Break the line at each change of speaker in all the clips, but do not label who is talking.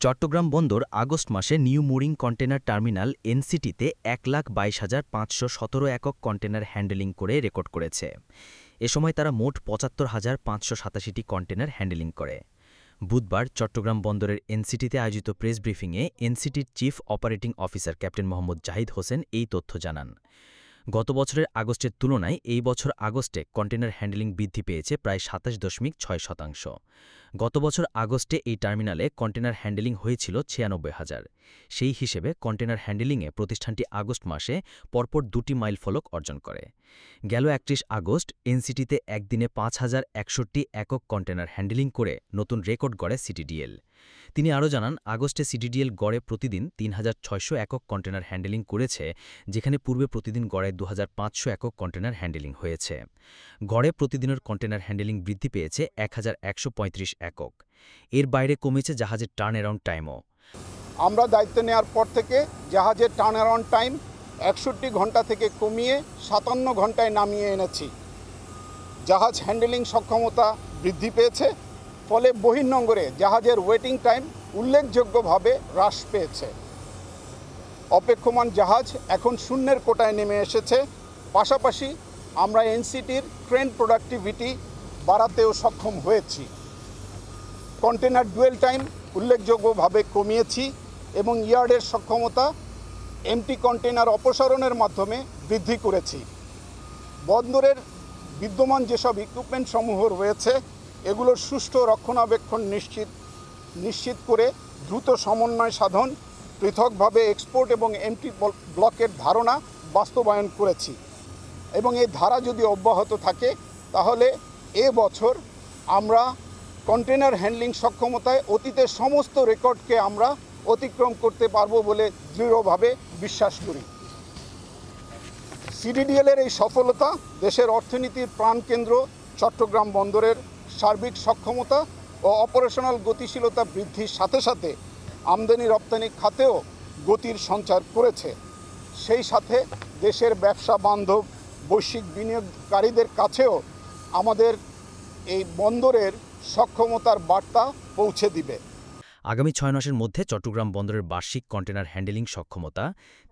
চট্টগ্রাম বন্দর আগস্ট মাসে new mooring container terminal এনসিটিতে ১,২২,৫১৭ একক কন্টেনার হ্যান্ডেলিং করে রেকর্ড করেছে। এ সময় তারা মোট ৭৫,৫৮৭টি কন্টেনার হ্যান্ডেলিং করে। বুধবার চট্টগ্রাম বন্দরের এনসিটিতে আয়োজিত প্রেস ব্রিফিংয়ে এনসিটির chief operating officer captain Mohammad Zahid Hossain এই তথ্য জানান। গত বছরের আগস্টের তুলনায় এই বছর আগস্টে কন্টেনার হ্যান্ডেলিং বৃদ্ধি পেয়েছে প্রায় ২৭.৬%। গত বছর আগস্টে এই টার্মিনালে কন্টেনার হ্যান্ডেলিং হয়েছিল ৯৬,০০০। সেই হিসেবে কন্টেনার হ্যান্ডেলিংয়ে প্রতিষ্ঠানটি আগস্ট মাসে পরপর ২টি মাইল ফলক অর্জন করে। গেল ৩১ আগস্ট এনসিটিতে একদিনে ৫,০৬১ একক কন্টেনার হ্যান্ডেলিং করে নতুন রেকর্ড গড়ে সিটিডিএল। তিনি আরও জানান, আগস্টে সিটিডিএল গড়ে প্রতিদিন ৩,৬০০ একক কন্টেনার হ্যান্ডেলিং করেছে, যেখানে পূর্বে প্রতিদিন গড়ে ২,৫০০ একক কন্টেনার হ্যান্ডেলিং হয়েছে। গড়ে প্রতিদিনের কন্টেনার হ্যান্ডেলিং বৃদ্ধি পেয়েছে ১,১৩৫ একক। এর বাইরে কমেছে জাহাজের টার্ন অ্যারাউন্ড টাইমও।
আমরা দায়িত্ব নেওয়ার পর থেকে জাহাজের টার্ন অ্যারাউন্ড টাইম ৬১ ঘন্টা থেকে কমিয়ে ৫৭ ঘন্টায় নামিয়ে এনেছি। জাহাজ হ্যান্ডেলিং সক্ষমতা বৃদ্ধি পেয়েছে, ফলে বহির্নোঙরে জাহাজের ওয়েটিং টাইম উল্লেখযোগ্যভাবে হ্রাস পেয়েছে। অপেক্ষমান জাহাজ এখন শূন্যের কোটায় নেমে এসেছে। পাশাপাশি আমরা এনসিটির ট্রেন প্রোডাক্টিভিটি বাড়াতেও সক্ষম হয়েছি। কন্টেনার ডুয়েল টাইম উল্লেখযোগ্যভাবে কমিয়েছি এবং ইয়ার্ডের সক্ষমতা এমটি কন্টেনার অপসারণের মাধ্যমে বৃদ্ধি করেছি। বন্দরের বিদ্যমান যেসব ইকুইপমেন্ট সমূহ রয়েছে, এগুলোর সুষ্ঠু রক্ষণাবেক্ষণ নিশ্চিত করে দ্রুত সমন্বয় সাধন, পৃথকভাবে এক্সপোর্ট এবং এমটি ব্লকের ধারণা বাস্তবায়ন করেছি। এবং এই ধারা যদি অব্যাহত থাকে, তাহলে এ বছর আমরা কন্টেনার হ্যান্ডলিং সক্ষমতায় অতীতের সমস্ত রেকর্ডকে আমরা অতিক্রম করতে পারবো বলে দৃঢ়ভাবে বিশ্বাস করি। সিটিডিএলের এই সফলতা দেশের অর্থনীতির প্রাণকেন্দ্র চট্টগ্রাম বন্দরের সার্বিক সক্ষমতা ও অপারেশনাল গতিশীলতা বৃদ্ধির সাথে সাথে আমদানি রপ্তানি খাতেও গতির সঞ্চার করেছে। সেই সাথে দেশের ব্যবসা বান্ধব বৈশ্বিক বিনিয়োগকারীদের কাছেও আমাদের এই বন্দরের সক্ষমতার বার্তা পৌঁছে দিবে।
আগামী ৬ মাসের মধ্যে চট্টগ্রাম বন্দরের বার্ষিক কন্টেনার হ্যান্ডেলিং সক্ষমতা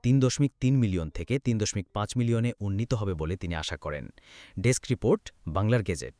৩.৩ মিলিয়ন থেকে ৩.৫ মিলিয়নে উন্নীত হবে বলে তিনি আশা করেন। ডেস্ক রিপোর্ট, বাংলার গেজেট।